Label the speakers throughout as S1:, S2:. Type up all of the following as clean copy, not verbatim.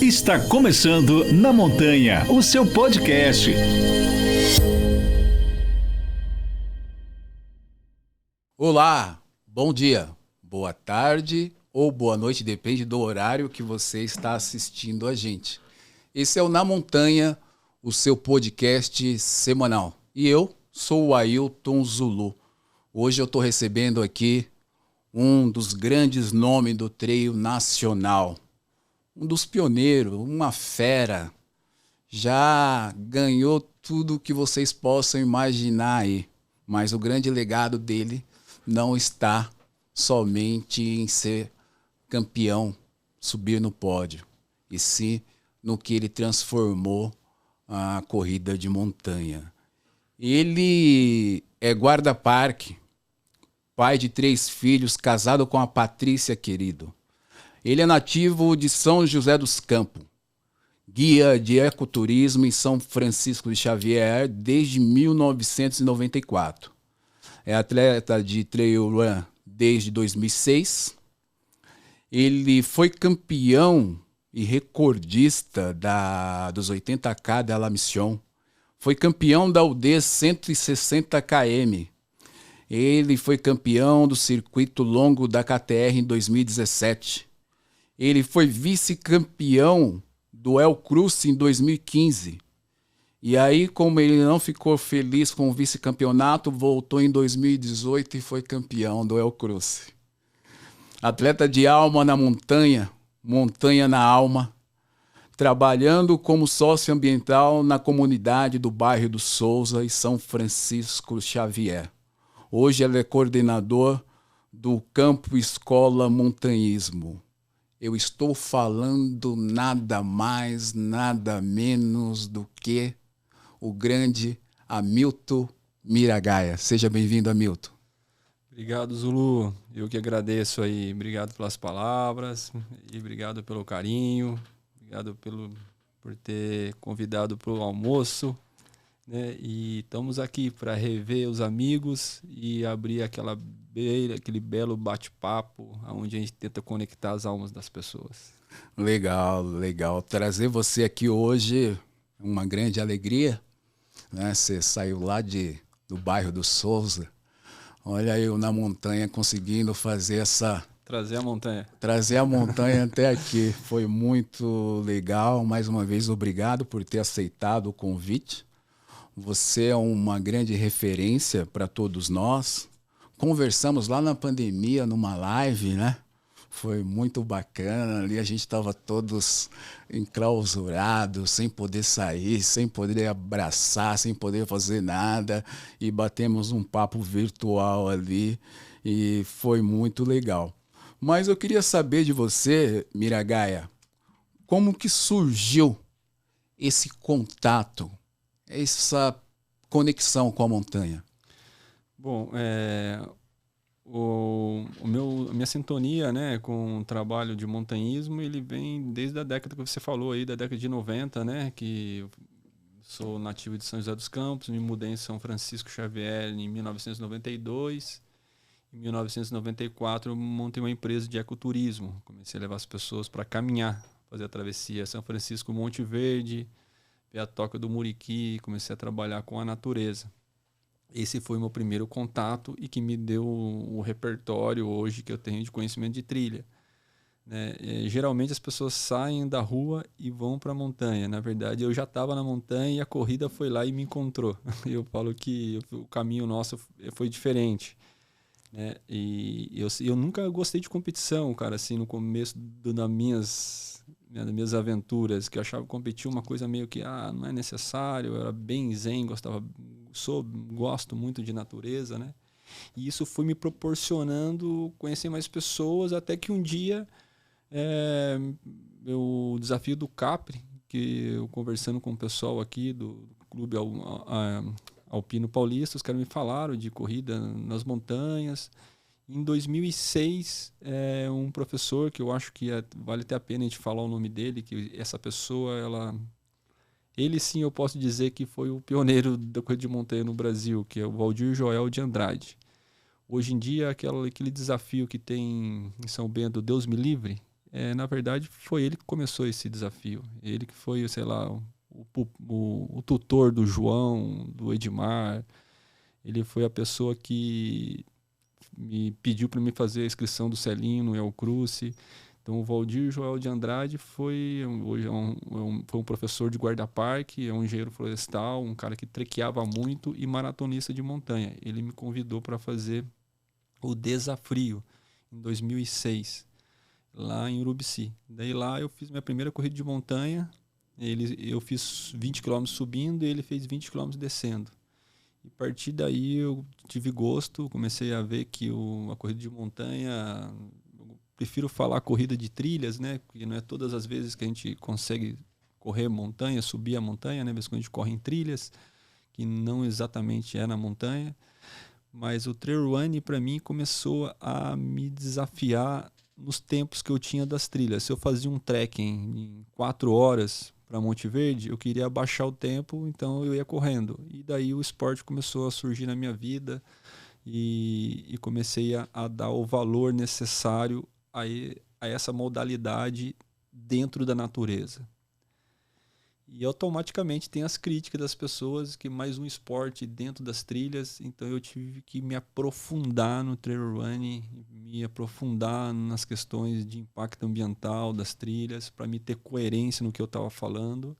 S1: Está começando Na Montanha, o seu podcast.
S2: Olá, bom dia, boa tarde ou boa noite, depende do horário que você está assistindo a gente. Esse é o Na Montanha, o seu podcast semanal. E eu sou o Ailton Zulu. Hoje eu estou recebendo aqui um dos grandes nomes do trail nacional. Um dos pioneiros, uma fera. Já ganhou tudo que vocês possam imaginar aí. Mas o grande legado dele não está somente em ser campeão, subir no pódio, e sim no que ele transformou a corrida de montanha. Ele é guarda-parque, pai de 3 filhos, casado com a Patrícia Querido. Ele é nativo de São José dos Campos, guia de ecoturismo em São Francisco de Xavier desde 1994. É atleta de trail run desde 2006. Ele foi campeão e recordista dos 80K da La Mission. Foi campeão da UD 160 km. Ele foi campeão do circuito longo da KTR em 2017. Ele foi vice-campeão do El Cruce em 2015. E aí, como ele não ficou feliz com o vice-campeonato, voltou em 2018 e foi campeão do El Cruce. Atleta de alma na montanha, montanha na alma, trabalhando como sócio ambiental na comunidade do bairro do Souza e São Francisco Xavier. Hoje ele é coordenador do Campo Escola Montanhismo. Eu estou falando nada mais, nada menos do que o grande Hamilton Miragaia. Seja bem-vindo, Hamilton.
S3: Obrigado, Zulu. Eu que agradeço aí. Obrigado pelas palavras e obrigado pelo carinho. Obrigado por ter convidado para o almoço, né? E estamos aqui para rever os amigos e abrir aquele belo bate-papo onde a gente tenta conectar as almas das pessoas.
S2: Legal, legal. Trazer você aqui hoje é uma grande alegria, né? Você saiu lá do bairro do Souza. Olha eu na montanha conseguindo fazer essa...
S3: Trazer a montanha.
S2: Trazer a montanha até aqui. Foi muito legal. Mais uma vez, obrigado por ter aceitado o convite. Você é uma grande referência para todos nós. Conversamos lá na pandemia, numa live, né? Foi muito bacana. Ali a gente estava todos enclausurados, sem poder sair, sem poder abraçar, sem poder fazer nada. E batemos um papo virtual ali e foi muito legal. Mas eu queria saber de você, Miragaia, como que surgiu esse contato, essa conexão com a montanha?
S3: Bom, a minha sintonia, né, com o trabalho de montanhismo, ele vem desde a década que você falou aí, da década de 90, né, que eu sou nativo de São José dos Campos, me mudei em São Francisco Xavier em 1992. Em 1994 eu montei uma empresa de ecoturismo, comecei a levar as pessoas para caminhar, fazer a travessia São Francisco Monte Verde, ver a Toca do Muriqui, comecei a trabalhar com a natureza. Esse foi o meu primeiro contato e que me deu o repertório hoje que eu tenho de conhecimento de trilha, né? Geralmente as pessoas saem da rua e vão para a montanha. Na verdade, eu já estava na montanha e a corrida foi lá e me encontrou. Eu falo que o caminho nosso foi diferente, né? E eu nunca gostei de competição, cara, assim, no começo das minhas aventuras, que eu achava que competir uma coisa meio que não é necessário. Eu era bem zen, gosto muito de natureza, né? E isso foi me proporcionando conhecer mais pessoas, até que um dia o desafio do Capri, que eu conversando com o pessoal aqui do Clube Alpino Paulista, os caras me falaram de corrida nas montanhas. Em 2006, um professor, que eu acho que vale até a pena a gente falar o nome dele, que essa pessoa, ele sim eu posso dizer que foi o pioneiro da corrida de montanha no Brasil, que é o Valdir Joel de Andrade. Hoje em dia, aquele desafio que tem em São Bento, Deus me livre, Na verdade, foi ele que começou esse desafio. Ele que foi, sei lá, o tutor do João, do Edmar. Ele foi a pessoa que me pediu para me fazer a inscrição do Celinho no El Cruce. Então, o Valdir Joel de Andrade hoje foi um professor de guarda-parque, é um engenheiro florestal, um cara que trequeava muito e maratonista de montanha. Ele me convidou para fazer o Desafrio em 2006, lá em Urubici. Daí lá eu fiz minha primeira corrida de montanha. Eu fiz 20 km subindo e ele fez 20 km descendo. E a partir daí eu tive gosto, comecei a ver que a corrida de montanha, eu prefiro falar corrida de trilhas, né? Porque não é todas as vezes que a gente consegue correr montanha, subir a montanha, né? Mesmo quando a gente corre em trilhas, que não exatamente é na montanha. Mas o trail running para mim começou a me desafiar nos tempos que eu tinha das trilhas. Se eu fazia um trekking em 4 horas para Monte Verde, eu queria abaixar o tempo, então eu ia correndo. E daí o esporte começou a surgir na minha vida e comecei a dar o valor necessário a essa modalidade dentro da natureza. E automaticamente tem as críticas das pessoas que mais um esporte dentro das trilhas, então eu tive que me aprofundar no trail running, me aprofundar nas questões de impacto ambiental das trilhas, para me ter coerência no que eu estava falando,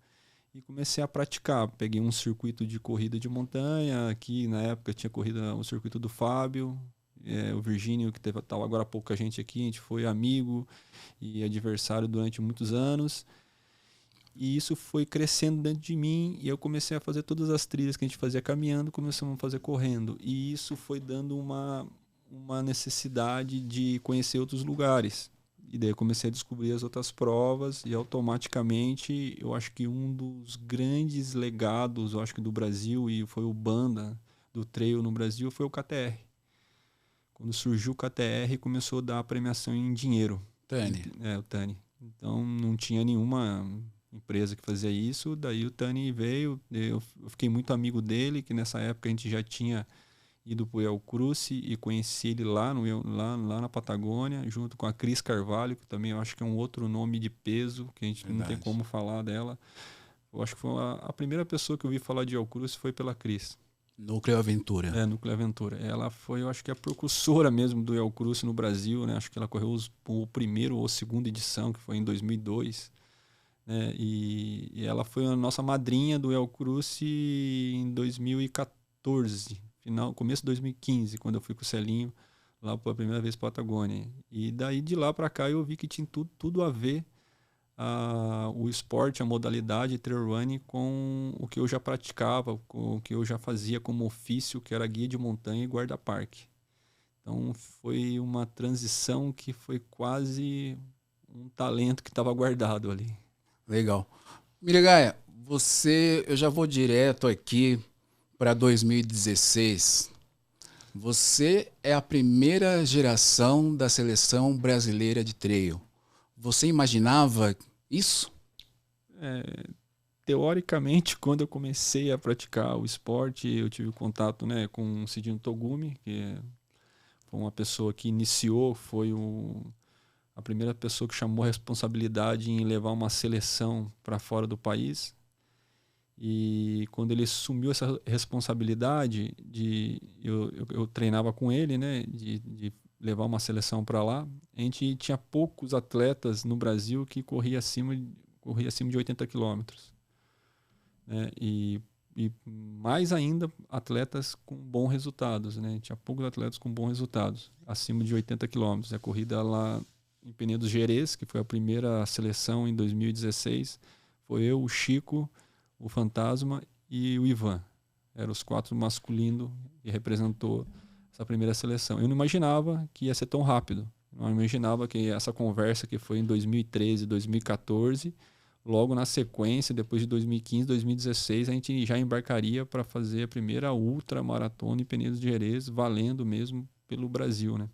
S3: e comecei a praticar. Peguei um circuito de corrida de montanha, aqui na época tinha corrida o circuito do Fábio, o Virgínio, que estava agora há pouco com a gente aqui, a gente foi amigo e adversário durante muitos anos. E isso foi crescendo dentro de mim e eu comecei a fazer todas as trilhas que a gente fazia caminhando, começamos a fazer correndo. E isso foi dando uma necessidade de conhecer outros lugares. E daí eu comecei a descobrir as outras provas e automaticamente eu acho que um dos grandes legados, eu acho que do Brasil, e foi o Banda do trail no Brasil, foi o KTR. Quando surgiu o KTR, começou a dar a premiação em dinheiro.
S2: Tani.
S3: O Tani. Então não tinha nenhuma empresa que fazia isso, daí o Tani veio, eu fiquei muito amigo dele, que nessa época a gente já tinha ido para o El Cruce e conheci ele lá na Patagônia, junto com a Cris Carvalho, que também eu acho que é um outro nome de peso, que a gente não tem como falar dela. Eu acho que foi a primeira pessoa que eu ouvi falar de El Cruce foi pela Cris.
S2: Núcleo Aventura.
S3: Núcleo Aventura. Ela foi, eu acho que a precursora mesmo do El Cruce no Brasil, né? Acho que ela correu o primeiro ou segunda edição, que foi em 2002. E ela foi a nossa madrinha do El Cruce em 2014, começo de 2015, quando eu fui com o Celinho lá pela primeira vez para a Patagônia. E daí de lá para cá eu vi que tinha tudo a ver o esporte, a modalidade trail running com o que eu já praticava, com o que eu já fazia como ofício, que era guia de montanha e guarda-parque. Então foi uma transição que foi quase um talento que estava guardado ali.
S2: Legal. Miragaia, eu já vou direto aqui para 2016. Você é a primeira geração da seleção brasileira de trail. Você imaginava isso?
S3: Teoricamente, quando eu comecei a praticar o esporte, eu tive contato, né, com o Cidinho Togumi, que foi uma pessoa que iniciou, foi a primeira pessoa que chamou a responsabilidade em levar uma seleção para fora do país. E quando ele assumiu essa responsabilidade, eu treinava com ele, né, de levar uma seleção para lá. A gente tinha poucos atletas no Brasil que corria acima de 80 quilômetros. Né? E mais ainda, atletas com bons resultados. Né? Tinha poucos atletas com bons resultados, acima de 80 quilômetros. A corrida lá em Penedos Gerês, que foi a primeira seleção em 2016, foi eu, o Chico, o Fantasma e o Ivan. Eram os 4 masculinos que representou essa primeira seleção. Eu não imaginava que ia ser tão rápido. Eu não imaginava que essa conversa que foi em 2013, 2014, logo na sequência, depois de 2015, 2016, a gente já embarcaria para fazer a primeira ultramaratona em Penedos de Gerês, valendo mesmo pelo Brasil, né?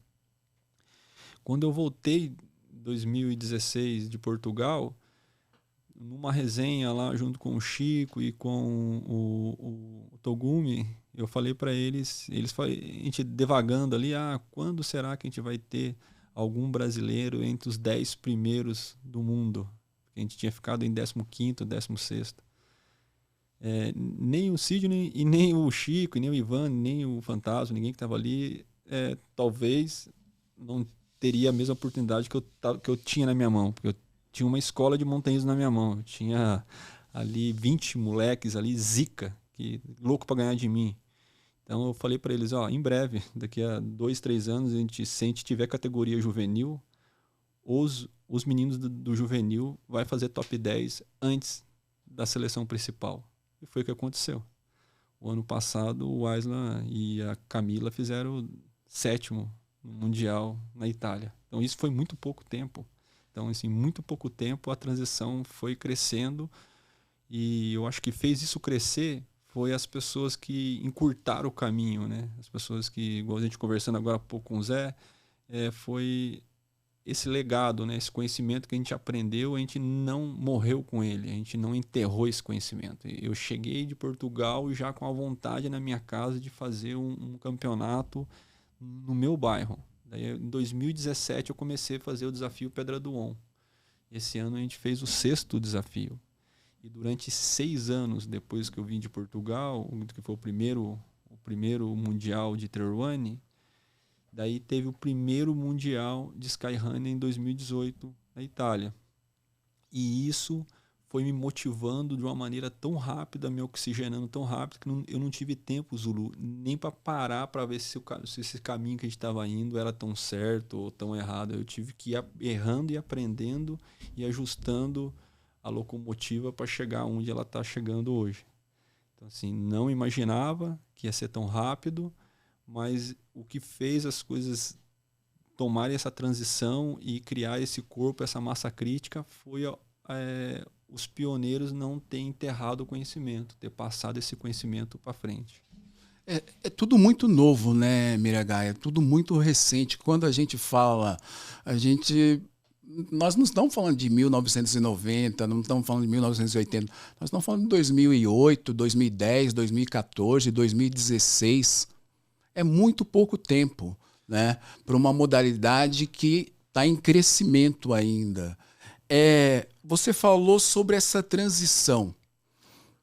S3: Quando eu voltei em 2016 de Portugal, numa resenha lá junto com o Chico e com o Togumi, eu falei para eles, a gente devagando ali, quando será que a gente vai ter algum brasileiro entre os 10 primeiros do mundo. A gente tinha ficado em 15º, 16º. Nem o Sidney, e nem o Chico, e nem o Ivan, nem o Fantasma, ninguém que estava ali, talvez não teria a mesma oportunidade que eu tinha na minha mão. Porque eu tinha uma escola de montanhismo na minha mão. Eu tinha ali 20 moleques ali, zica, louco para ganhar de mim. Então eu falei para eles, em breve, daqui a 2, 3 anos, se a gente tiver categoria juvenil, os meninos do juvenil vai fazer top 10 antes da seleção principal. E foi o que aconteceu. O ano passado, o Aislan e a Camila fizeram 7º no Mundial na Itália. Então isso foi muito pouco tempo. Então, assim, muito pouco tempo a transição foi crescendo, e eu acho que fez isso crescer foi as pessoas que encurtaram o caminho, né? As pessoas que, igual a gente conversando agora há pouco com o Zé, foi esse legado, né? Esse conhecimento que a gente aprendeu, a gente não morreu com ele, a gente não enterrou esse conhecimento. Eu cheguei de Portugal já com a vontade na minha casa de fazer um campeonato no meu bairro. Daí, em 2017 eu comecei a fazer o desafio Pedra do On. Esse ano a gente fez o 6º desafio. E durante 6 anos depois que eu vim de Portugal, que foi o primeiro mundial de trail running, daí teve o primeiro mundial de skyrunning em 2018 na Itália. E isso foi me motivando de uma maneira tão rápida, me oxigenando tão rápido, que eu não tive tempo, Zulu, nem para parar para ver se esse caminho que a gente estava indo era tão certo ou tão errado. Eu tive que ir errando e aprendendo e ajustando a locomotiva para chegar onde ela está chegando hoje. Então, assim, não imaginava que ia ser tão rápido, mas o que fez as coisas tomarem essa transição e criar esse corpo, essa massa crítica, foi os pioneiros não terem enterrado o conhecimento, ter passado esse conhecimento para frente.
S2: É tudo muito novo, né, Miragai? É tudo muito recente. Quando a gente fala, nós não estamos falando de 1990, não estamos falando de 1980, nós estamos falando de 2008, 2010, 2014, 2016. É muito pouco tempo, né, para uma modalidade que está em crescimento ainda. Você falou sobre essa transição.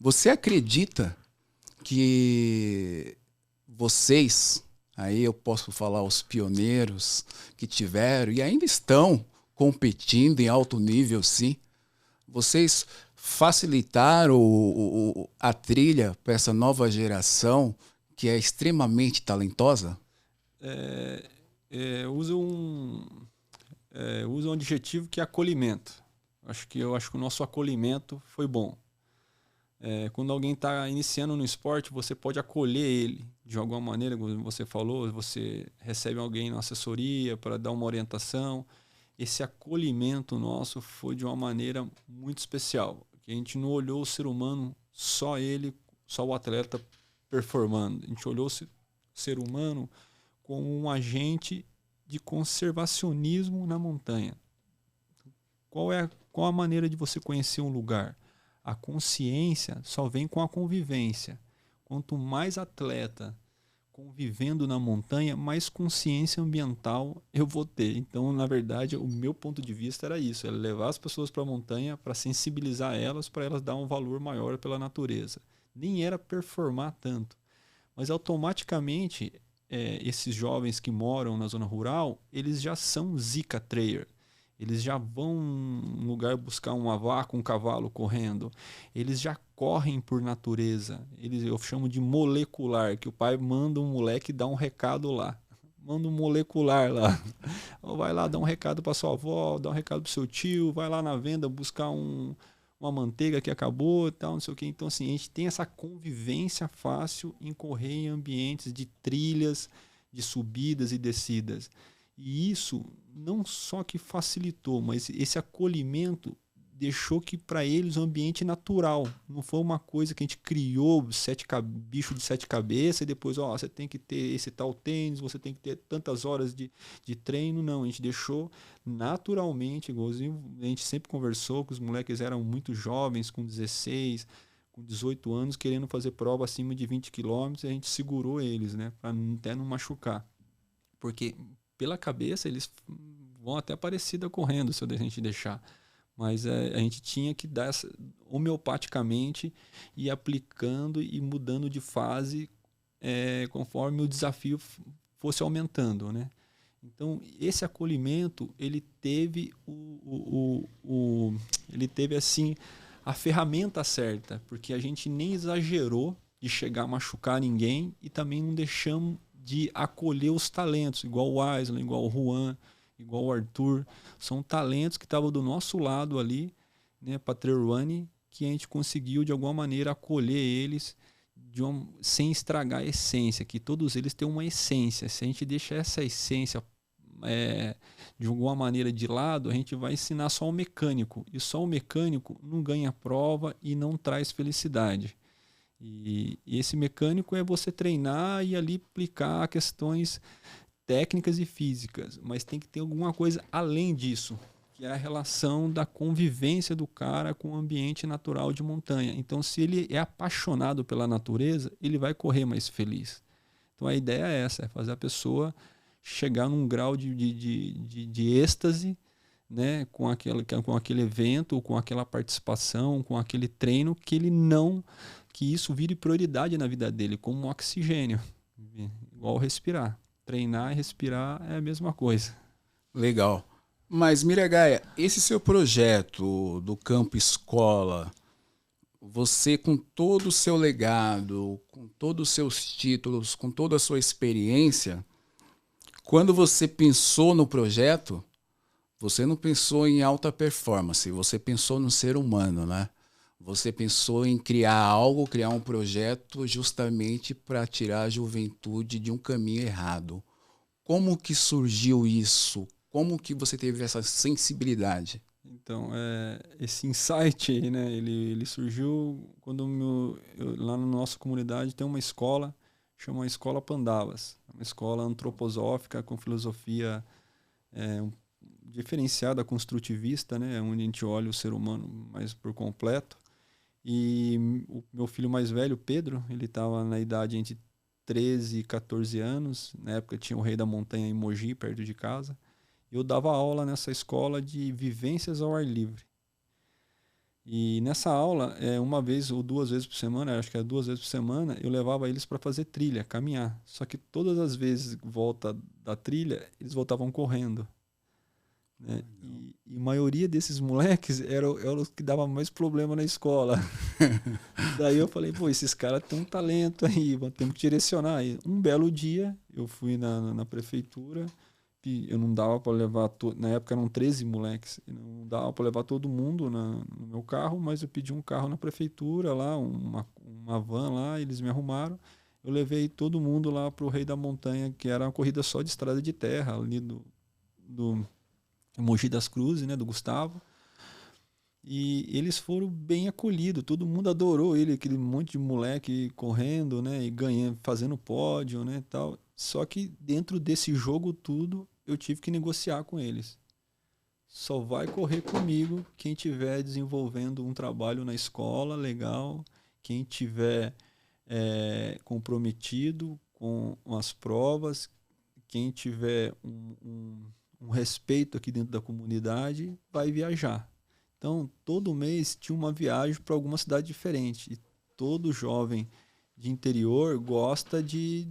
S2: Você acredita que vocês, aí eu posso falar os pioneiros que tiveram e ainda estão competindo em alto nível, sim, vocês facilitaram a trilha para essa nova geração que é extremamente talentosa?
S3: Usa um adjetivo que é acolhimento. Eu acho que o nosso acolhimento foi bom. Quando alguém está iniciando no esporte, você pode acolher ele de alguma maneira, como você falou, você recebe alguém na assessoria para dar uma orientação. Esse acolhimento nosso foi de uma maneira muito especial, que a gente não olhou o ser humano, só ele, só o atleta performando. A gente olhou o ser humano como um agente de conservacionismo na montanha. Qual a maneira de você conhecer um lugar? A consciência só vem com a convivência. Quanto mais atleta convivendo na montanha, mais consciência ambiental eu vou ter. Então, na verdade, o meu ponto de vista era isso, era levar as pessoas para a montanha para sensibilizar elas, para elas dar um valor maior pela natureza. Nem era performar tanto. Mas automaticamente, esses jovens que moram na zona rural, eles já são Zika Trayer. Eles já vão num lugar buscar uma vaca, um cavalo correndo. Eles já correm por natureza. Eu chamo de molecular, que o pai manda um moleque dar um recado lá. Manda um molecular lá. Vai lá dar um recado para sua avó, dá um recado para seu tio, vai lá na venda buscar uma manteiga que acabou e tal, não sei o quê. Então, assim, a gente tem essa convivência fácil em correr em ambientes de trilhas, de subidas e descidas. E isso não só que facilitou, mas esse acolhimento deixou que para eles o ambiente natural. Não foi uma coisa que a gente criou bicho de 7 cabeças e depois você tem que ter esse tal tênis, você tem que ter tantas horas de treino. Não, a gente deixou naturalmente, igualzinho a gente sempre conversou, que os moleques eram muito jovens, com 16, com 18 anos, querendo fazer prova acima de 20 quilômetros, e a gente segurou eles, né, para até não machucar. Porque pela cabeça eles vão até parecida correndo se a gente deixar. Mas a gente tinha que dar homeopaticamente e aplicando e mudando de fase conforme o desafio fosse aumentando, né? Então, esse acolhimento, ele teve ele teve assim a ferramenta certa, porque a gente nem exagerou de chegar a machucar ninguém e também não deixamos de acolher os talentos, igual o Aislan, igual o Juan, igual o Arthur. São talentos que estavam do nosso lado ali, né, Patreruani, que a gente conseguiu de alguma maneira acolher eles sem estragar a essência, que todos eles têm uma essência. Se a gente deixa essa essência de alguma maneira de lado, a gente vai ensinar só o mecânico, e só o mecânico não ganha prova e não traz felicidade. E esse mecânico é você treinar e ali aplicar questões técnicas e físicas, mas tem que ter alguma coisa além disso, que é a relação da convivência do cara com o ambiente natural de montanha. Então, se ele é apaixonado pela natureza, ele vai correr mais feliz. Então, a ideia é essa, é fazer a pessoa chegar num grau de êxtase, né, com aquele evento, com aquela participação, com aquele treino, que isso vire prioridade na vida dele, como um oxigênio, igual respirar. Treinar e respirar é a mesma coisa.
S2: Legal. Mas, Miragaia, esse seu projeto do Campo Escola, você com todo o seu legado, com todos os seus títulos, com toda a sua experiência, quando você pensou no projeto, você não pensou em alta performance, você pensou no ser humano, né? Você pensou em criar um projeto justamente para tirar a juventude de um caminho errado. Como que surgiu isso? Como que você teve essa sensibilidade?
S3: Então, esse insight, né, ele surgiu quando lá na nossa comunidade tem uma escola, chama Escola Pandavas. É uma escola antroposófica com filosofia diferenciada, construtivista, né, onde a gente olha o ser humano mais por completo. E o meu filho mais velho, Pedro, ele estava na idade entre 13 e 14 anos. Na época tinha o Rei da Montanha em Mogi, perto de casa. Eu dava aula nessa escola de vivências ao ar livre. E nessa aula, uma vez ou duas vezes por semana, acho que era 2 vezes por semana, eu levava eles para fazer trilha, caminhar. Só que todas as vezes volta da trilha, eles voltavam correndo. Né? E a maioria desses moleques eram os que davam mais problema na escola. Daí eu falei, pô, esses caras têm um talento aí, temos que direcionar. E um belo dia, eu fui na prefeitura, eu não dava para levar, na época eram 13 moleques, não dava para levar todo mundo no meu carro, mas eu pedi um carro na prefeitura, lá, uma van lá, eles me arrumaram. Eu levei todo mundo lá pro Rei da Montanha, que era uma corrida só de estrada de terra, ali do Mogi das Cruzes, né, do Gustavo. E eles foram bem acolhidos, todo mundo adorou ele, aquele monte de moleque correndo, né, e ganhando, fazendo pódio, né, tal. Só que dentro desse jogo tudo, eu tive que negociar com eles. Só vai correr comigo quem estiver desenvolvendo um trabalho na escola legal, quem tiver comprometido com as provas, quem tiver um respeito aqui dentro da comunidade, vai viajar. Então, todo mês tinha uma viagem para alguma cidade diferente. E todo jovem de interior gosta de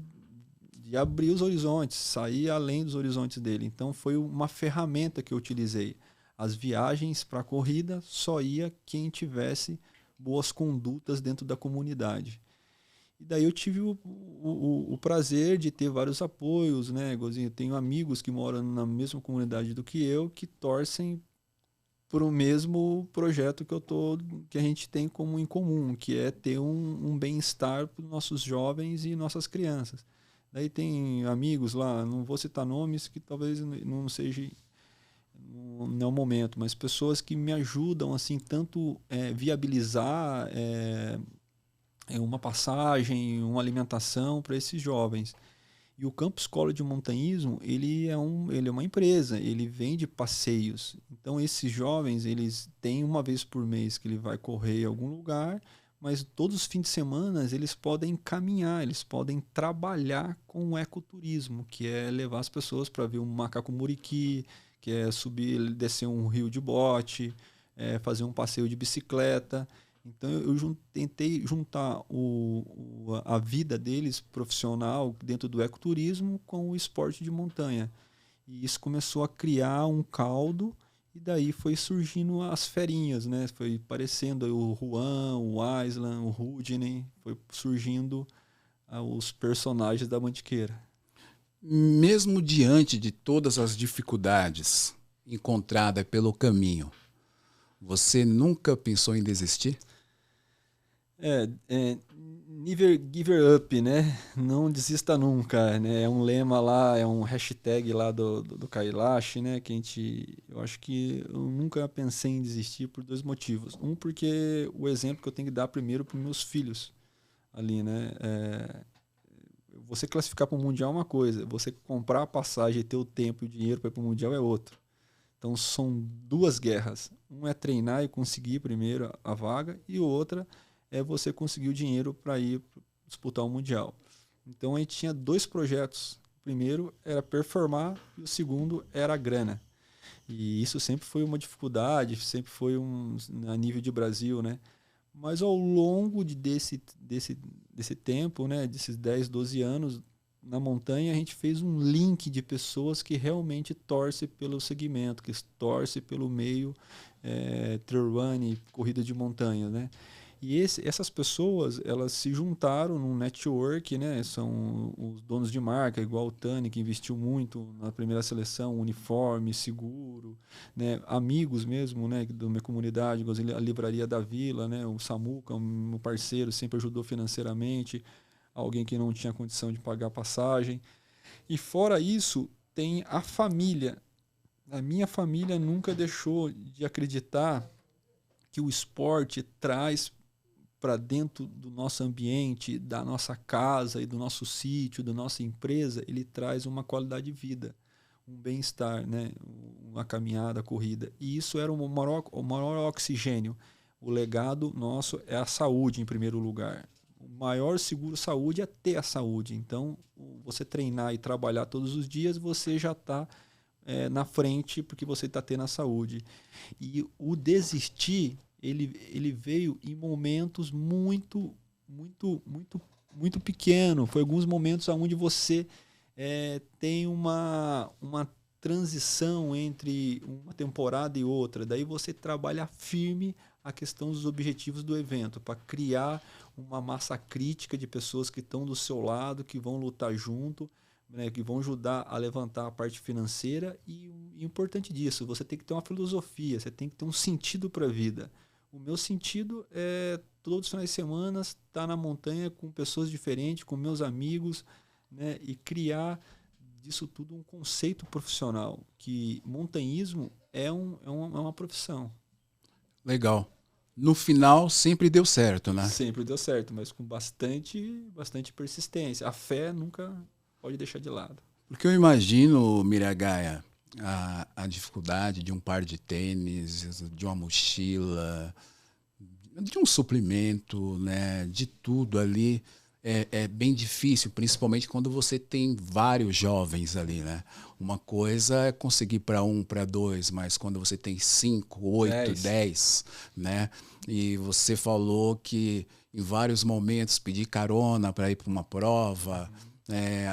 S3: abrir os horizontes, sair além dos horizontes dele. Então, foi uma ferramenta que eu utilizei. As viagens para a corrida só ia quem tivesse boas condutas dentro da comunidade. E daí eu tive o prazer de ter vários apoios, né, Gozinho? Eu tenho amigos que moram na mesma comunidade do que eu, que torcem por o mesmo projeto que a gente tem como em comum, que é ter um bem-estar para os nossos jovens e nossas crianças. Daí tem amigos lá, não vou citar nomes, que talvez não seja não é o momento, mas pessoas que me ajudam assim tanto viabilizar uma passagem, uma alimentação para esses jovens. E o Campo Escola de Montanhismo, ele é uma empresa, ele vende passeios. Então esses jovens, eles têm uma vez por mês que ele vai correr em algum lugar, mas todos os fins de semana eles podem caminhar, eles podem trabalhar com o ecoturismo, que é levar as pessoas para ver um macaco muriqui, que é subir, descer um rio de bote, fazer um passeio de bicicleta. Então eu tentei juntar a vida deles profissional dentro do ecoturismo com o esporte de montanha. E isso começou a criar um caldo, e daí foi surgindo as ferinhas, né? Foi aparecendo aí o Juan, o Aislan, o Rudney, foi surgindo os personagens da Mantiqueira.
S2: Mesmo diante de todas as dificuldades encontradas pelo caminho, você nunca pensou em desistir?
S3: Never give up, né? Não desista nunca, né? É um lema lá, é um hashtag lá do Kailash, né? Eu acho que eu nunca pensei em desistir por 2 motivos. Um, porque o exemplo que eu tenho que dar primeiro para os meus filhos ali, né? Você classificar para o Mundial é uma coisa, você comprar a passagem e ter o tempo e o dinheiro para ir para o Mundial é outro. Então são 2 guerras. Um é treinar e conseguir primeiro a vaga, e outra é você conseguir o dinheiro para ir disputar o Mundial. Então a gente tinha 2 projetos. O primeiro era performar e o segundo era a grana. E isso sempre foi uma dificuldade, sempre foi a nível de Brasil, né? Mas ao longo desse tempo, né, desses 10, 12 anos, na montanha a gente fez um link de pessoas que realmente torcem pelo segmento, que torcem pelo meio trail running, corrida de montanha, né? E essas pessoas, elas se juntaram num network, né? São os donos de marca, igual o Tani, que investiu muito na primeira seleção, uniforme, seguro, né? Amigos mesmo, né? Da minha comunidade, a Livraria da Vila, né? O Samuca, meu parceiro, sempre ajudou financeiramente, alguém que não tinha condição de pagar passagem. E fora isso, tem a família. A minha família nunca deixou de acreditar que o esporte traz para dentro do nosso ambiente, da nossa casa e do nosso sítio, da nossa empresa, ele traz uma qualidade de vida, um bem-estar, né? Uma caminhada, corrida. E isso era o maior oxigênio. O legado nosso é a saúde, em primeiro lugar. O maior seguro-saúde é ter a saúde. Então, você treinar e trabalhar todos os dias, você já está na frente porque você está tendo a saúde. E o desistir, ele veio em momentos muito, muito, muito, muito pequenos. Foi alguns momentos onde você tem uma transição entre uma temporada e outra. Daí você trabalha firme a questão dos objetivos do evento, para criar uma massa crítica de pessoas que estão do seu lado, que vão lutar junto, né, que vão ajudar a levantar a parte financeira. E o importante disso, você tem que ter uma filosofia, você tem que ter um sentido para a vida. O meu sentido é todos os finais de semana estar na montanha com pessoas diferentes, com meus amigos, né, e criar disso tudo um conceito profissional, que montanhismo é uma profissão.
S2: Legal. No final sempre deu certo, né?
S3: Sempre deu certo, mas com bastante persistência. A fé nunca pode deixar de lado.
S2: Porque eu imagino, Miragaia, a dificuldade de um par de tênis, de uma mochila, de um suplemento, né, de tudo ali. É bem difícil, principalmente quando você tem vários jovens ali, né? Uma coisa é conseguir para 1, para 2, mas quando você tem 5, 8, 10, né? E você falou que em vários momentos pedir carona para ir para uma prova,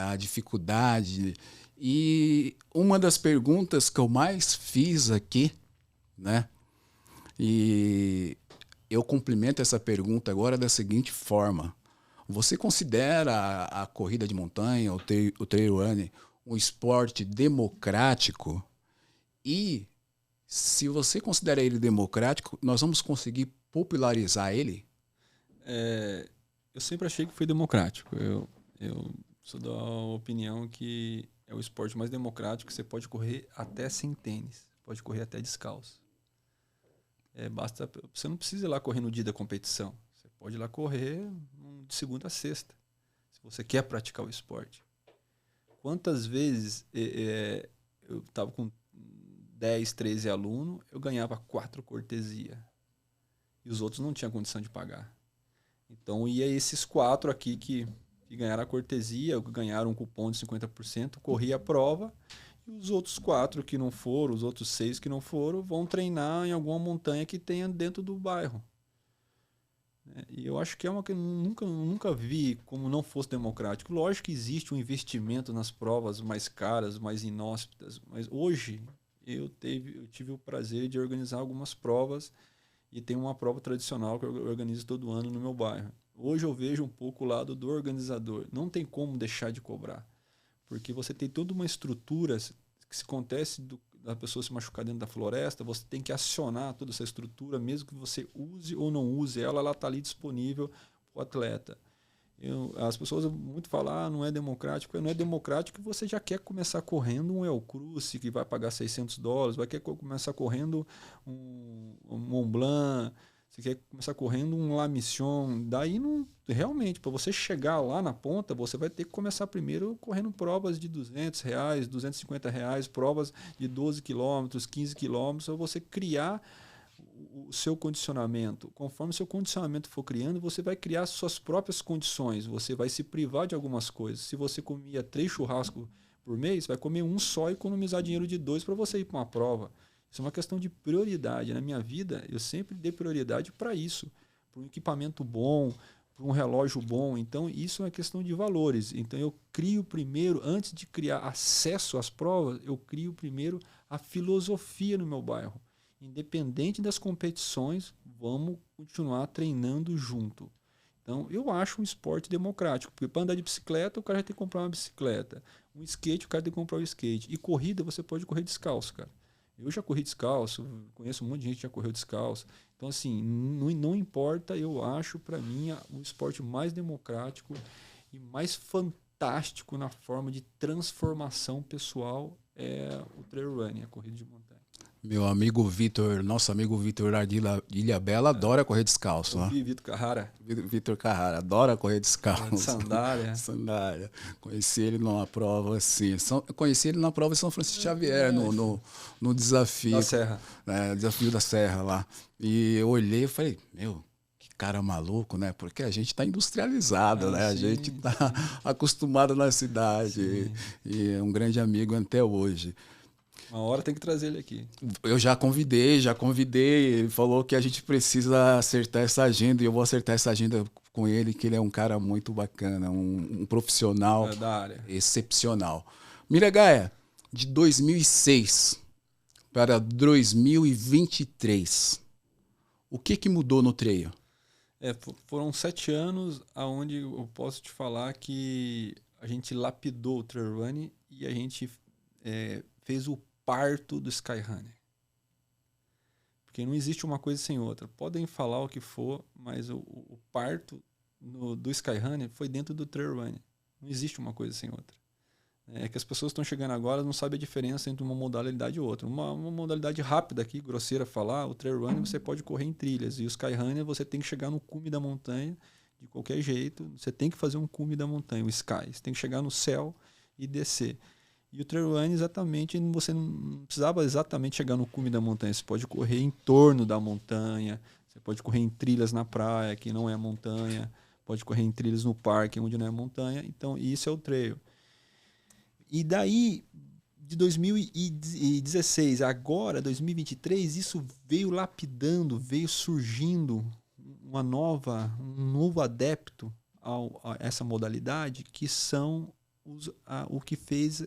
S2: a dificuldade. E uma das perguntas que eu mais fiz aqui, né? E eu complemento essa pergunta agora da seguinte forma. Você considera a corrida de montanha, o trail running, um esporte democrático? E se você considera ele democrático, nós vamos conseguir popularizar ele?
S3: Eu sempre achei que foi democrático. Eu sou da opinião que é o esporte mais democrático. Você pode correr até sem tênis, pode correr até descalço. Você não precisa ir lá correr no dia da competição. Você pode ir lá correr de segunda a sexta, se você quer praticar o esporte. Quantas vezes eu estava com 10, 13 alunos, eu ganhava 4 cortesia. E os outros não tinham condição de pagar. Então ia esses 4 aqui que ganharam a cortesia, que ganharam um cupom de 50%, corria a prova, E os outros 4 que não foram, os outros 6 que não foram, vão treinar em alguma montanha que tenha dentro do bairro. E eu acho que é uma que eu nunca vi como não fosse democrático. Lógico que existe um investimento nas provas mais caras, mais inóspitas, mas hoje eu tive o prazer de organizar algumas provas e tem uma prova tradicional que eu organizo todo ano no meu bairro. Hoje eu vejo um pouco o lado do organizador. Não tem como deixar de cobrar, porque você tem toda uma estrutura que se acontece da pessoa se machucar dentro da floresta, você tem que acionar toda essa estrutura, mesmo que você use ou não use ela está ali disponível para o atleta. As pessoas muito falam, não é democrático. Não é democrático que você já quer começar correndo um El Cruce, que vai pagar $600, vai querer começar correndo um Mont Blanc, você quer começar correndo um La Mission. Daí, realmente, para você chegar lá na ponta, você vai ter que começar primeiro correndo provas de R$200, R$250, provas de 12 quilômetros, 15 quilômetros, para você criar o seu condicionamento. Conforme o seu condicionamento for criando, você vai criar suas próprias condições. Você vai se privar de algumas coisas. Se você comia 3 churrascos por mês, vai comer um só e economizar dinheiro de 2 para você ir para uma prova. Isso é uma questão de prioridade. Na minha vida, eu sempre dei prioridade para isso. Para um equipamento bom, para um relógio bom. Então, isso é uma questão de valores. Então, eu crio primeiro, antes de criar acesso às provas, eu crio primeiro a filosofia no meu bairro. Independente das competições, vamos continuar treinando junto. Então, eu acho um esporte democrático, porque para andar de bicicleta, o cara já tem que comprar uma bicicleta. Um skate, o cara tem que comprar um skate. E corrida, você pode correr descalço, cara. Eu já corri descalço, conheço um monte de gente que já correu descalço. Então, assim, não importa, eu acho, para mim, o esporte mais democrático e mais fantástico na forma de transformação pessoal é o trail running, a corrida de montanha.
S2: Meu amigo Vitor, nosso amigo Vitor de Ilha Bela, adora correr descalço.
S3: Né? Vitor Carrara.
S2: Vitor Carrara, adora correr descalço.
S3: Sandália.
S2: Sandália. Conheci ele numa prova assim. Conheci ele na prova de São Francisco Xavier, no desafio.
S3: Da Serra.
S2: Desafio da Serra lá. E eu olhei e falei, meu, que cara maluco, né? Porque a gente está industrializado, né? A gente está acostumado na cidade. E é um grande amigo até hoje.
S3: Uma hora tem que trazer ele aqui.
S2: Eu já convidei. Ele falou que a gente precisa acertar essa agenda e eu vou acertar essa agenda com ele, que ele é um cara muito bacana, um profissional
S3: da área.
S2: Excepcional. Miragaia, de 2006 para 2023, o que mudou no trail?
S3: Foram 7 anos onde eu posso te falar que a gente lapidou o trail running e a gente fez o parto do Skyrunner. Porque não existe uma coisa sem outra. Podem falar o que for, mas o parto do Skyrunner foi dentro do trail running. Não existe uma coisa sem outra. É que as pessoas estão chegando agora não sabem a diferença entre uma modalidade e outra. Uma modalidade rápida aqui, grosseira falar, o trail running você pode correr em trilhas. E o Skyrunner você tem que chegar no cume da montanha de qualquer jeito. Você tem que fazer um cume da montanha, o sky. Você tem que chegar no céu e descer. E o trail running, exatamente, você não precisava exatamente chegar no cume da montanha. Você pode correr em torno da montanha, você pode correr em trilhas na praia, que não é montanha, pode correr em trilhas no parque, onde não é montanha. Então, isso é o trail. E daí, de 2016 agora, 2023, isso veio lapidando, veio surgindo um novo adepto a essa modalidade, que são o que fez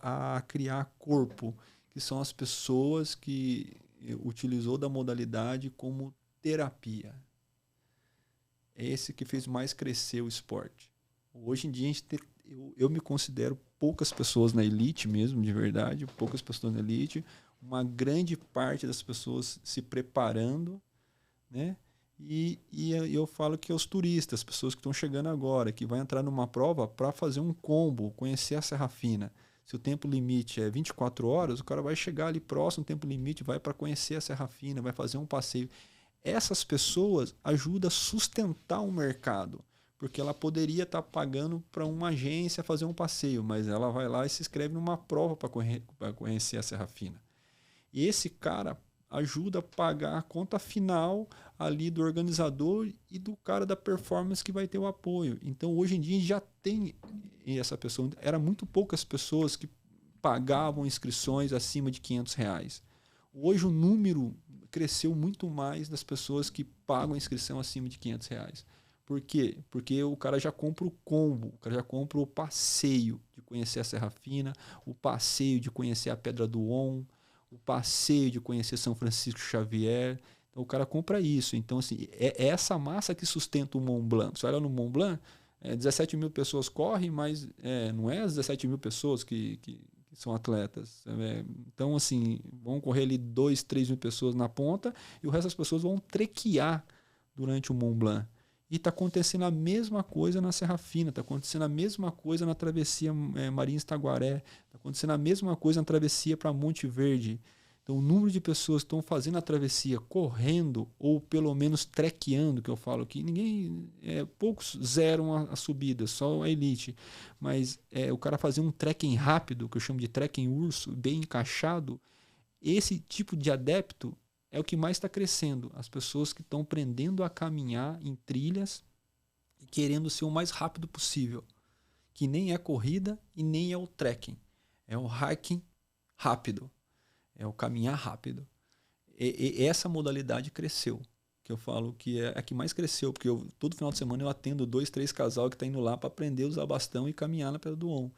S3: a criar corpo, que são as pessoas que utilizou da modalidade como terapia. É esse que fez mais crescer o esporte. Hoje em dia eu me considero poucas pessoas na elite mesmo, de verdade, poucas pessoas na elite, uma grande parte das pessoas se preparando, né? E eu falo que os turistas, as pessoas que estão chegando agora, que vai entrar numa prova para fazer um combo, conhecer a Serra Fina. Se o tempo limite é 24 horas, o cara vai chegar ali próximo, o tempo limite, vai para conhecer a Serra Fina, vai fazer um passeio. Essas pessoas ajudam a sustentar o mercado, porque ela poderia estar pagando para uma agência fazer um passeio, mas ela vai lá e se inscreve numa prova para conhecer a Serra Fina. E esse cara ajuda a pagar a conta final ali do organizador e do cara da performance que vai ter o apoio. Então, hoje em dia, já tem essa pessoa. Era muito poucas pessoas que pagavam inscrições acima de R$ 500. Hoje o número cresceu muito mais das pessoas que pagam a inscrição acima de R$ 500. Por quê? Porque o cara já compra o combo, o cara já compra o passeio de conhecer a Serra Fina, o passeio de conhecer a Pedra do On, o passeio de conhecer São Francisco Xavier. Então o cara compra isso. Então, assim, é essa massa que sustenta o Mont Blanc. Você olha no Mont Blanc, 17 mil pessoas correm, mas não é as 17 mil pessoas que são atletas. Então, assim, vão correr ali 2, 3 mil pessoas na ponta e o resto das pessoas vão trequear durante o Mont Blanc. E está acontecendo a mesma coisa na Serra Fina, está acontecendo a mesma coisa na travessia Marins Taguaré, está acontecendo a mesma coisa na travessia para Monte Verde. Então, o número de pessoas que estão fazendo a travessia correndo ou pelo menos trequeando, que eu falo aqui, poucos zeram a subida, só a elite. Mas o cara fazer um trekking rápido, que eu chamo de trekking urso, bem encaixado, esse tipo de adepto é o que mais está crescendo. As pessoas que estão aprendendo a caminhar em trilhas e querendo ser o mais rápido possível. Que nem é corrida e nem é o trekking. É o hiking rápido. É o caminhar rápido. E essa modalidade cresceu. Que eu falo que é a que mais cresceu. Porque todo final de semana eu atendo 2, 3 casal que estão indo lá para aprender a usar bastão e caminhar na Pedra do On.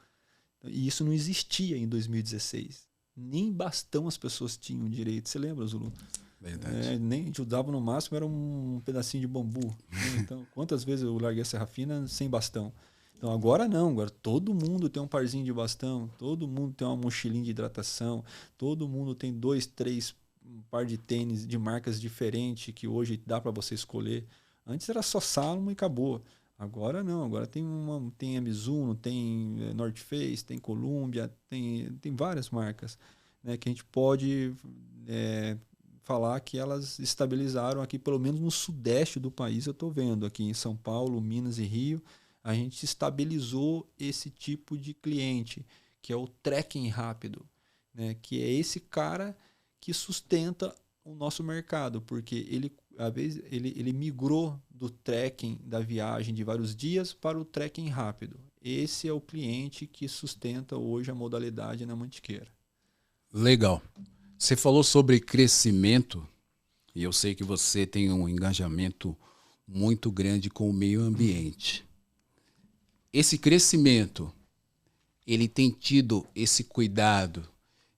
S3: E isso não existia em 2016. Nem bastão as pessoas tinham direito. Você lembra, Zulu?
S2: Verdade.
S3: Nem a gente usava no máximo, era um pedacinho de bambu. Então, quantas vezes eu larguei a Serra Fina sem bastão? Então, agora não. Agora todo mundo tem um parzinho de bastão, todo mundo tem uma mochilinha de hidratação, todo mundo tem 2, 3 par de tênis de marcas diferentes que hoje dá para você escolher. Antes era só Salomon e acabou. Agora não. Agora tem a Mizuno, tem North Face, tem Columbia, tem várias marcas, né, que a gente pode falar que elas estabilizaram aqui, pelo menos no sudeste do país. Eu estou vendo aqui em São Paulo, Minas e Rio, a gente estabilizou esse tipo de cliente, que é o trekking rápido, né? Que é esse cara que sustenta o nosso mercado, porque ele migrou do trekking, da viagem de vários dias, para o trekking rápido. Esse é o cliente que sustenta hoje a modalidade na Mantiqueira.
S2: Legal. Você falou sobre crescimento e eu sei que você tem um engajamento muito grande com o meio ambiente. Esse crescimento, ele tem tido esse cuidado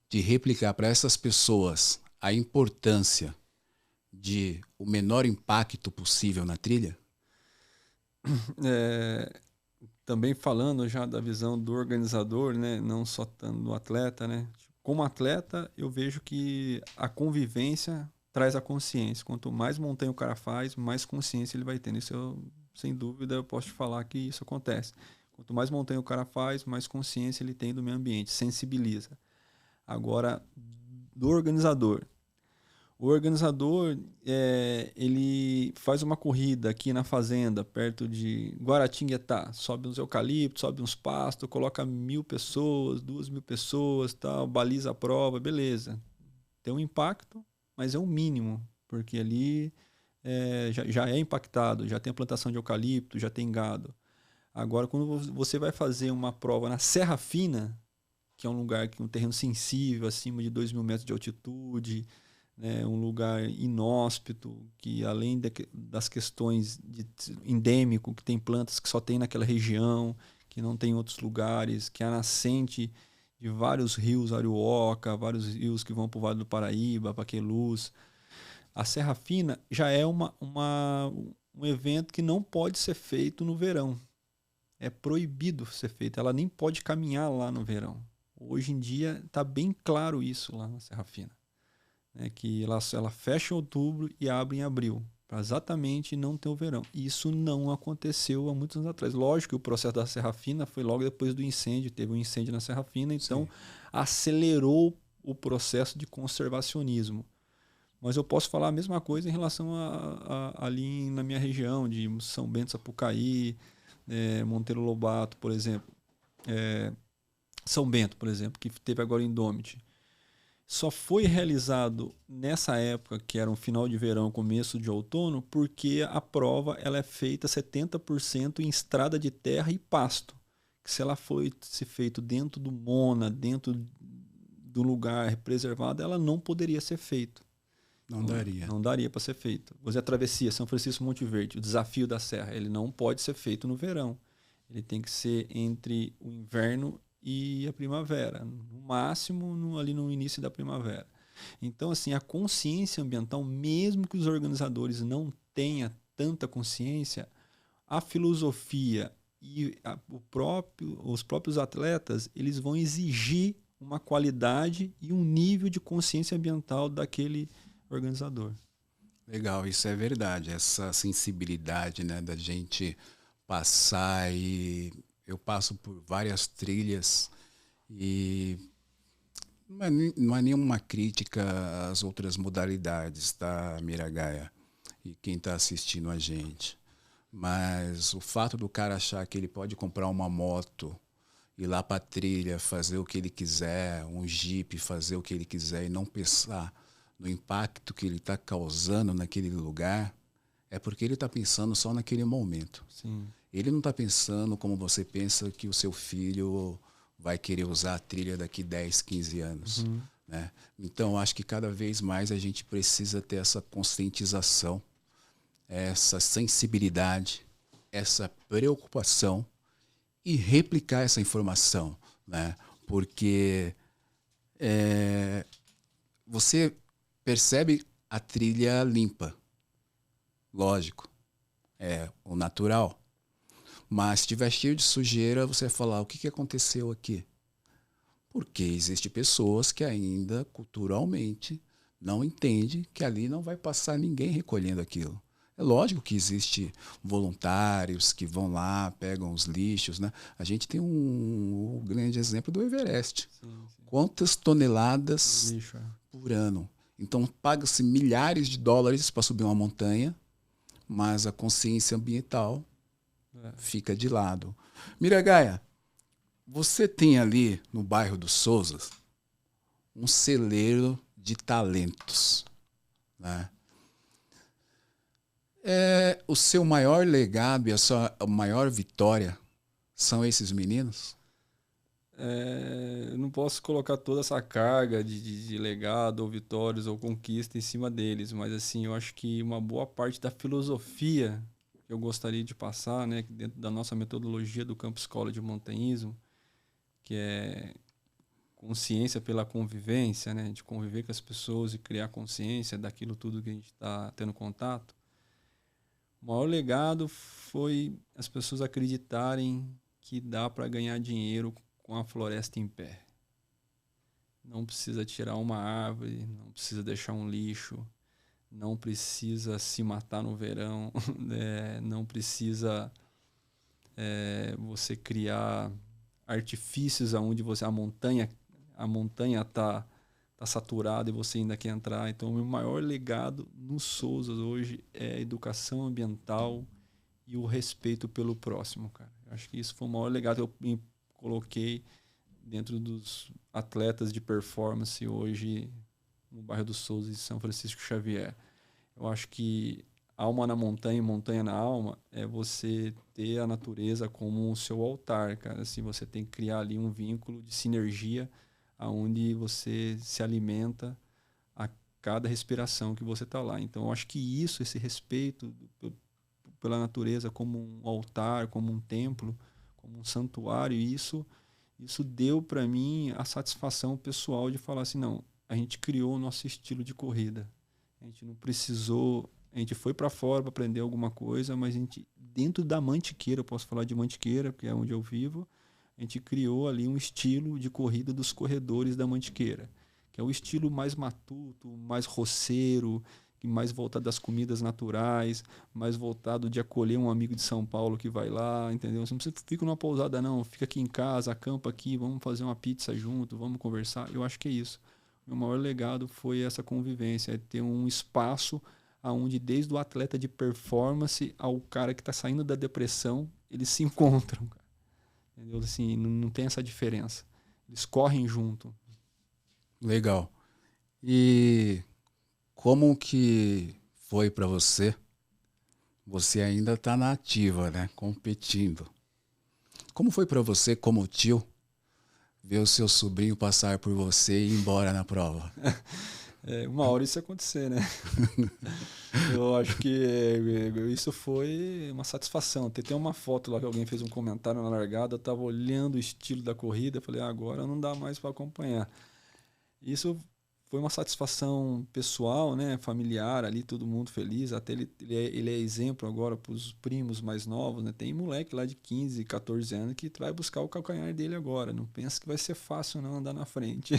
S2: de replicar para essas pessoas a importância de o menor impacto possível na trilha?
S3: Também falando já da visão do organizador, né, não só do atleta, né? Como atleta, eu vejo que a convivência traz a consciência. Quanto mais montanha o cara faz, mais consciência ele vai tendo. Isso, sem dúvida, eu posso te falar que isso acontece. Quanto mais montanha o cara faz, mais consciência ele tem do meio ambiente, sensibiliza. Agora, do organizador. O organizador, ele faz uma corrida aqui na fazenda, perto de Guaratinguetá. Sobe uns eucaliptos, sobe uns pastos, coloca 1.000 pessoas, 2.000 pessoas, tal, baliza a prova, beleza. Tem um impacto, mas é o mínimo, porque ali já é impactado, já tem a plantação de eucalipto, já tem gado. Agora, quando você vai fazer uma prova na Serra Fina, que é um lugar que um terreno sensível, acima de 2.000 metros de altitude, né, um lugar inóspito, que além das questões de endêmico, que tem plantas que só tem naquela região, que não tem em outros lugares, que é a nascente de vários rios Arioca, vários rios que vão para o Vale do Paraíba, Paquelus. A Serra Fina já é um evento que não pode ser feito no verão. É proibido ser feito. Ela nem pode caminhar lá no verão. Hoje em dia está bem claro isso lá na Serra Fina. Que ela fecha em outubro e abre em abril, para exatamente não ter o verão. E isso não aconteceu há muitos anos atrás. Lógico que o processo da Serra Fina foi logo depois do incêndio, teve um incêndio na Serra Fina, então acelerou o processo de conservacionismo. Mas eu posso falar a mesma coisa em relação ali na minha região, de São Bento, Sapucaí, Monteiro Lobato, por exemplo. São Bento, por exemplo, que teve agora o Indomit. Só foi realizado nessa época, que era um final de verão, começo de outono, porque a prova ela é feita 70% em estrada de terra e pasto, que se ela foi se feito dentro do MONA, dentro do lugar preservado, ela não poderia ser feito.
S2: Não daria.
S3: Não daria para ser feito. Você a travessia São Francisco Monte Verde, o desafio da serra, ele não pode ser feito no verão. Ele tem que ser entre o inverno e a primavera, no máximo ali no início da primavera. Então, assim, a consciência ambiental, mesmo que os organizadores não tenham tanta consciência, a filosofia e os próprios atletas, eles vão exigir uma qualidade e um nível de consciência ambiental daquele organizador.
S2: Legal, isso é verdade. Essa sensibilidade, né, da gente passar e eu passo por várias trilhas e não é nenhuma crítica às outras modalidades, tá, Miragaia? E quem está assistindo a gente. Mas o fato do cara achar que ele pode comprar uma moto, ir lá para a trilha, fazer o que ele quiser, um Jeep, fazer o que ele quiser e não pensar no impacto que ele está causando naquele lugar, é porque ele está pensando só naquele momento.
S3: Sim.
S2: Ele não está pensando como você pensa que o seu filho vai querer usar a trilha daqui 10, 15 anos. Né? Então, acho que cada vez mais a gente precisa ter essa conscientização, essa sensibilidade, essa preocupação e replicar essa informação. Né? Porque você percebe a trilha limpa. Lógico, é o natural. Mas se estiver cheio de sujeira, você vai falar, o que aconteceu aqui? Porque existem pessoas que ainda, culturalmente, não entendem que ali não vai passar ninguém recolhendo aquilo. É lógico que existem voluntários que vão lá, pegam os lixos. Né? A gente tem um grande exemplo do Everest.
S3: Sim.
S2: Quantas toneladas
S3: Lixo,
S2: por ano? Então, paga-se milhares de dólares para subir uma montanha, mas a consciência ambiental fica de lado. Miragaia, você tem ali no bairro dos Sousas um celeiro de talentos. Né? O seu maior legado e a sua maior vitória são esses meninos?
S3: Eu não posso colocar toda essa carga de legado ou vitórias ou conquista em cima deles, mas assim, eu acho que uma boa parte da filosofia que eu gostaria de passar, né, dentro da nossa metodologia do Campo Escola de Montanhismo, que é consciência pela convivência, né, de conviver com as pessoas e criar consciência daquilo tudo que a gente está tendo contato. O maior legado foi as pessoas acreditarem que dá para ganhar dinheiro com a floresta em pé. Não precisa tirar uma árvore, não precisa deixar um lixo, não precisa se matar no verão, não precisa você criar artifícios onde a montanha tá saturada e você ainda quer entrar. Então, o meu maior legado nos Sousas hoje é a educação ambiental e o respeito pelo próximo, cara. Acho que isso foi o maior legado que eu coloquei dentro dos atletas de performance hoje no bairro dos Sousas e São Francisco Xavier. Eu acho que alma na montanha e montanha na alma é você ter a natureza como o seu altar, cara. Assim, você tem que criar ali um vínculo de sinergia onde você se alimenta a cada respiração que você está lá. Então, eu acho que esse respeito pela natureza como um altar, como um templo, como um santuário, isso deu para mim a satisfação pessoal de falar assim, não, a gente criou o nosso estilo de corrida. A gente não precisou, a gente foi para fora para aprender alguma coisa, mas a gente, dentro da Mantiqueira, eu posso falar de Mantiqueira, porque é onde eu vivo, a gente criou ali um estilo de corrida dos corredores da Mantiqueira, que é o estilo mais matuto, mais roceiro, mais voltado das comidas naturais, mais voltado de acolher um amigo de São Paulo que vai lá, entendeu? Você não precisa ficar numa pousada, não. Fica aqui em casa, acampa aqui, vamos fazer uma pizza junto, vamos conversar. Eu acho que é isso. O meu maior legado foi essa convivência, é ter um espaço onde desde o atleta de performance ao cara que está saindo da depressão, eles se encontram, cara. Entendeu? Assim, não tem essa diferença. Eles correm junto.
S2: Legal. E como que foi para você? Você ainda está na ativa, né? Competindo. Como foi para você, como tio, ver o seu sobrinho passar por você e ir embora na prova?
S3: Uma hora isso ia acontecer, né? Eu acho que isso foi uma satisfação. Tem uma foto lá que alguém fez um comentário na largada, eu estava olhando o estilo da corrida, falei, agora não dá mais para acompanhar. Isso foi uma satisfação pessoal, né, familiar ali, todo mundo feliz. Até ele é exemplo agora para os primos mais novos, né? Tem moleque lá de 15, 14 anos que vai buscar o calcanhar dele agora. Não pensa que vai ser fácil não andar na frente.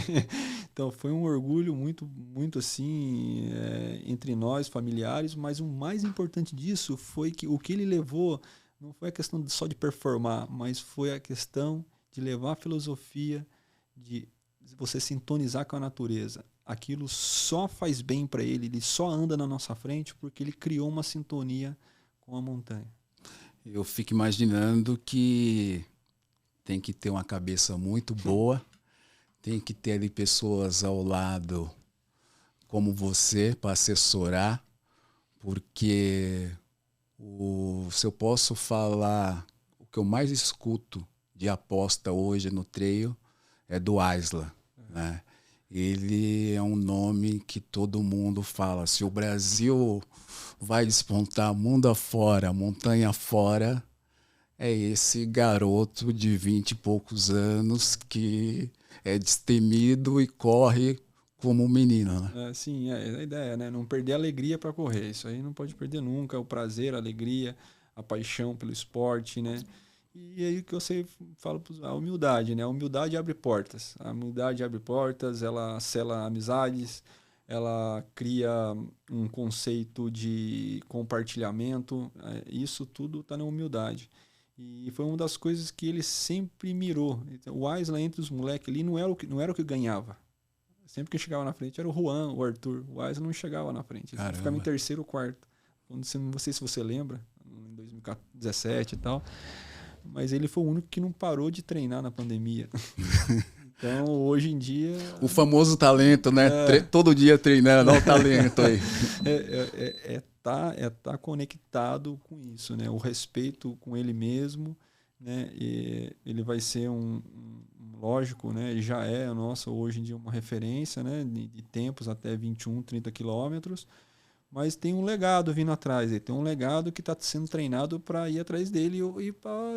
S3: Então foi um orgulho muito, muito assim, entre nós, familiares, mas o mais importante disso foi que o que ele levou não foi a questão só de performar, mas foi a questão de levar a filosofia de você sintonizar com a natureza. Aquilo só faz bem para ele, ele só anda na nossa frente porque ele criou uma sintonia com a montanha.
S2: Eu fico imaginando que tem que ter uma cabeça muito boa, tem que ter ali pessoas ao lado como você para assessorar, porque se eu posso falar, o que eu mais escuto de aposta hoje no trail é do Isla, né? Ele é um nome que todo mundo fala. Se o Brasil vai despontar mundo afora, montanha afora, é esse garoto de 20 e poucos anos que é destemido e corre como um menino, né?
S3: Sim, é a ideia, né? Não perder a alegria para correr. Isso aí não pode perder nunca. O prazer, a alegria, a paixão pelo esporte, né? E aí que eu sempre falo, a humildade, né? A humildade abre portas. A humildade abre portas, ela sela amizades, ela cria um conceito de compartilhamento. Isso tudo está na humildade. E foi uma das coisas que ele sempre mirou. O Isla entre os moleques ali não era o que ganhava. Sempre que chegava na frente era o Juan, o Arthur. O Isla não chegava na frente. Ele ficava em terceiro ou quarto. Não sei se você lembra, em 2017 e tal. Mas ele foi o único que não parou de treinar na pandemia. Então, hoje em dia...
S2: O famoso talento, né? Todo dia treinando, olha o talento aí.
S3: Tá conectado com isso, né? O respeito com ele mesmo, né? E ele vai ser lógico, né? Ele já é hoje em dia uma referência, né? De tempos até 21, 30 quilômetros. Mas tem um legado vindo atrás. Ele tem um legado que está sendo treinado para ir atrás dele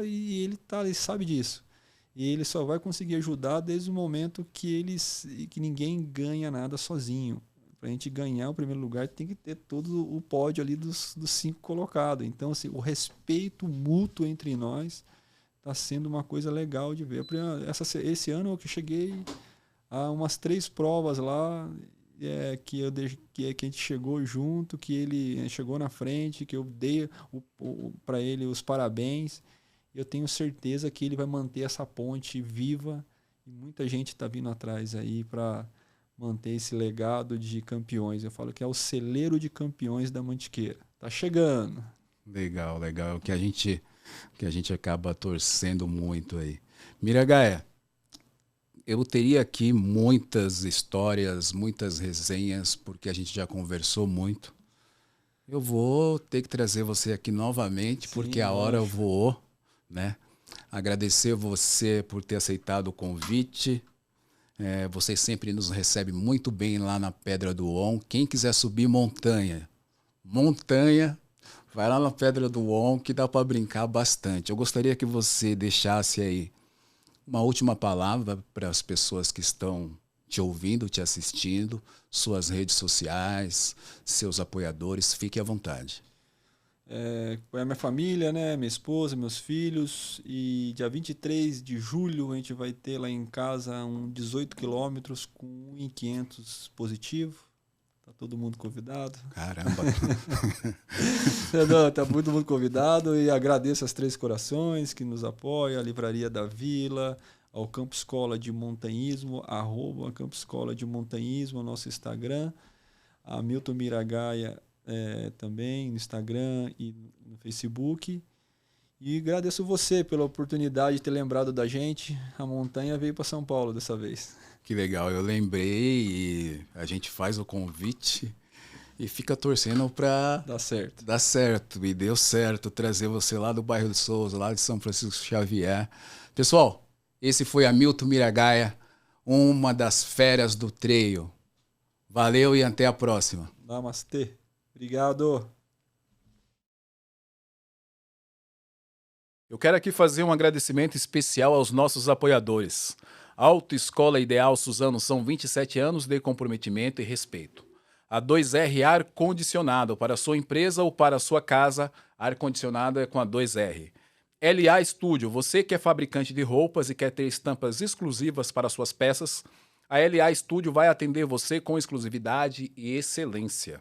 S3: e ele sabe disso. E ele só vai conseguir ajudar desde o momento que ninguém ganha nada sozinho. Para a gente ganhar o primeiro lugar, tem que ter todo o pódio ali dos 5 colocados. Então, assim, o respeito mútuo entre nós está sendo uma coisa legal de ver. Esse ano eu cheguei a umas 3 provas lá, que a gente chegou junto, que ele chegou na frente, que eu dei para ele os parabéns. Eu tenho certeza que ele vai manter essa ponte viva e muita gente está vindo atrás aí para manter esse legado de campeões. Eu falo que é o celeiro de campeões da Mantiqueira. Tá chegando.
S2: Legal, legal. Que a gente acaba torcendo muito aí. Miragaia, eu teria aqui muitas histórias, muitas resenhas, porque a gente já conversou muito. Eu vou ter que trazer você aqui novamente, porque a hora voou, né? Agradecer você por ter aceitado o convite. Você sempre nos recebe muito bem lá na Pedra do On. Quem quiser subir montanha, vai lá na Pedra do On, que dá para brincar bastante. Eu gostaria que você deixasse aí uma última palavra para as pessoas que estão te ouvindo, te assistindo, suas redes sociais, seus apoiadores, fique à vontade.
S3: A minha família, né? Minha esposa, meus filhos, e dia 23 de julho a gente vai ter lá em casa 18 quilômetros com 1.500 positivo. Tá todo mundo convidado.
S2: Caramba!
S3: Tá todo mundo convidado e agradeço as Três Corações que nos apoiam, a Livraria da Vila, ao Campo Escola de Montanhismo, @Campo Escola de Montanhismo, nosso Instagram, a Milton Miragaia também no Instagram e no Facebook. E agradeço você pela oportunidade de ter lembrado da gente. A montanha veio para São Paulo dessa vez.
S2: Que legal, eu lembrei e a gente faz o convite E fica torcendo pra
S3: Dá certo.
S2: dar certo. E deu certo trazer você lá do bairro do Souza, lá de São Francisco Xavier. Pessoal, esse foi Hamilton Miragaia, uma das feras do treio. Valeu e até a próxima.
S3: Namastê. Obrigado.
S2: Eu quero aqui fazer um agradecimento especial aos nossos apoiadores. Autoescola Ideal Suzano são 27 anos de comprometimento e respeito. A 2R Ar-Condicionado para sua empresa ou para sua casa, ar-condicionado é com a 2R. LA Studio, você que é fabricante de roupas e quer ter estampas exclusivas para suas peças, a LA Studio vai atender você com exclusividade e excelência.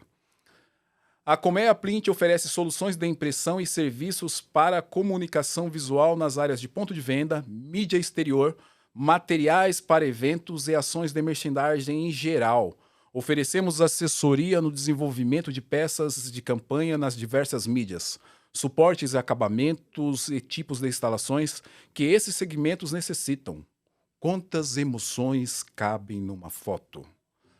S2: A Colmeia Plint oferece soluções de impressão e serviços para comunicação visual nas áreas de ponto de venda, mídia exterior, materiais para eventos e ações de merchandising em geral. Oferecemos assessoria no desenvolvimento de peças de campanha nas diversas mídias, suportes e acabamentos e tipos de instalações que esses segmentos necessitam. Quantas emoções cabem numa foto?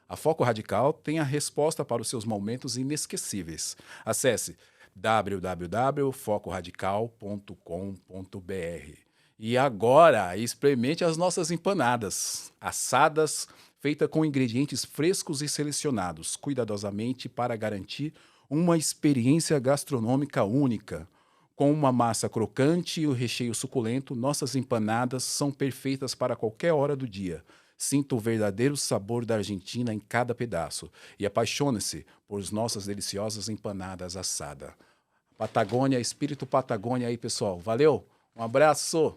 S2: A Foco Radical tem a resposta para os seus momentos inesquecíveis. Acesse www.focoradical.com.br. E agora, experimente as nossas empanadas, assadas, feitas com ingredientes frescos e selecionados, cuidadosamente para garantir uma experiência gastronômica única. Com uma massa crocante e o recheio suculento, nossas empanadas são perfeitas para qualquer hora do dia. Sinta o verdadeiro sabor da Argentina em cada pedaço e apaixone-se por nossas deliciosas empanadas assadas. Patagônia, espírito Patagônia aí, pessoal. Valeu, um abraço!